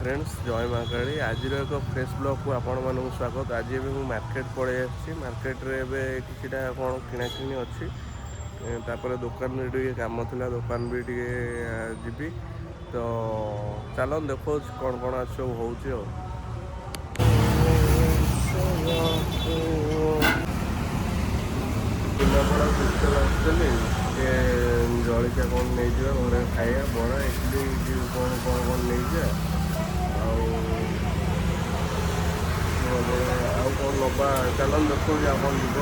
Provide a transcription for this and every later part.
Friends जय महाकाली आज एक फ्रेश ब्लॉग को आपण मानक स्वागत। आज भी मुझे मार्केट पड़े मार्केट रे किसीटा कौन किणाकिणी अच्छी तापर दुकान में टे कम था दुकान भी टे जीवी तो चलो देखो कौन कौन आज सब हो जलिका कौन नहीं घर खाया बड़ा इडली कौन कौन कौन नहीं ଆଉ କ'ଣ ନେବା ଚାଲନ୍ତୁ ଦେଖୁଛି ଆପଣ ଯିବ।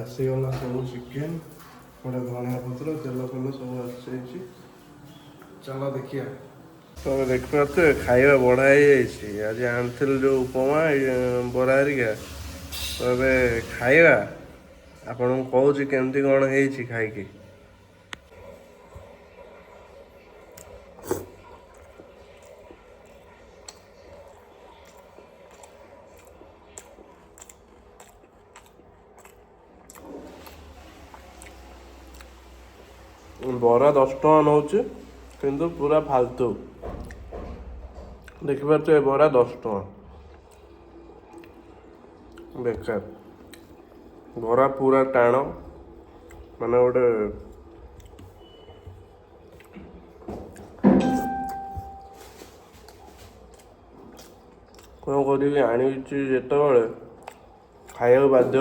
आसीगला सब चिकेन गोटे धनिया पत्र तेल फल सब आसी चलो देखिए। तो देखते खाଇବା बड़ा ही आज आनी जो उपमा बरा हरिका तो खाଇବା आपन को कहूँ केमती कौन है खाई बरा 10 टका नौ किंतु पूरा फालतू देखिए बरा 10 टका बेकार बरा पूरा टाण माने गोटे कौन करी आनी जिते खाया बाध्य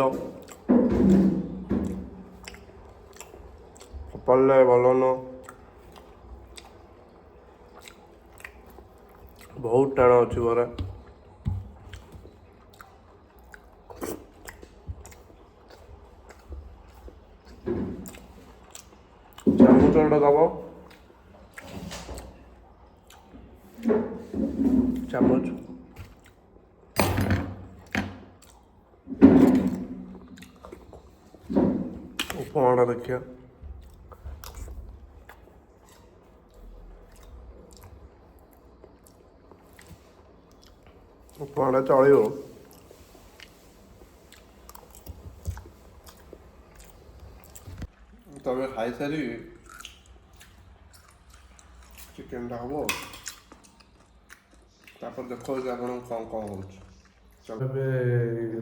पड़े भल न बहुत टाण अच्छी बरा चामच दब चामच उपमाटा देखिए उपमाटा चलो तब खाई सारी चिकेन टा हम तापर देखो कौन कौन हो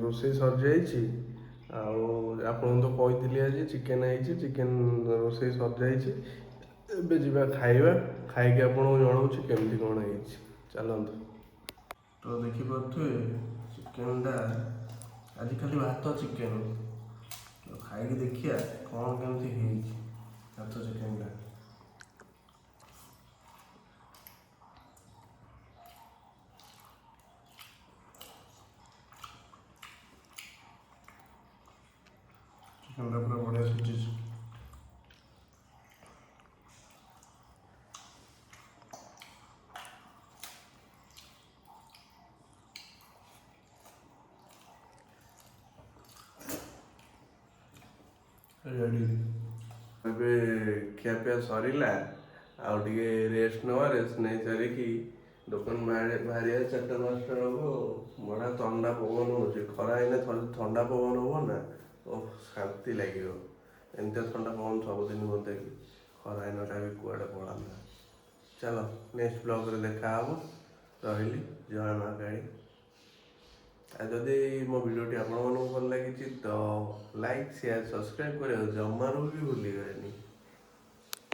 रोषे सर आपन तो कही आज चिकेन है चिकेन रोषे सर जा खाइबा खाई आपको जनाऊँ केमती कौन है चलत। तो ତ ଦେଖିପାରୁଥିବେ ଚିକେନଟା ଆଜି ଖାଲି ଭାତ ଚିକେନ। ତ ଖାଇକି ଦେଖିବା କ'ଣ କେମିତି ହେଇଛି ଭାତ ଚିକେନଟା। ଚିକେନଟା ପୁରା ବଢ଼ିଆ ସିଝିଛି। ରେଡ଼ି। ଏବେ ଖିଆପିଆ ସରିଲା, ଆଉ ଟିକେ ରେଷ୍ଟ ନେବା। ରେଷ୍ଟ ନେଇ ସାରିକି ଦୋକାନ ବାହାରିବା 4ଟା 5ଟା ବେଳକୁ। ବଢ଼ିଆ ଥଣ୍ଡା ପବନ ହେଉଛି। ଖରା ହେଇନା ଥଣ୍ଡା ପବନ ହେବ ନା, ଓ ଶାନ୍ତି ଲାଗିବ। ଏମିତିଆ ଥଣ୍ଡା ପବନ ସବୁଦିନ ହୁଅନ୍ତା କି, ଖରା ଦିନଟା ବି କୁଆଡ଼େ ପଳାନ୍ତା। ଚାଲ ନେକ୍ସଟ ବ୍ଲଗ୍ରେ ଦେଖା ହେବ। ରହିଲି, ଜୟ ମା କାଳୀ। ଆଉ ଯଦି ମୋ ଭିଡ଼ିଓଟି ଆପଣମାନଙ୍କୁ ଭଲ ଲାଗିଛି ତ ଲାଇକ୍ ସେୟାର ସବସ୍କ୍ରାଇବ୍ କରିବାକୁ ଜମାରୁ ବି ଭୁଲିବେନି।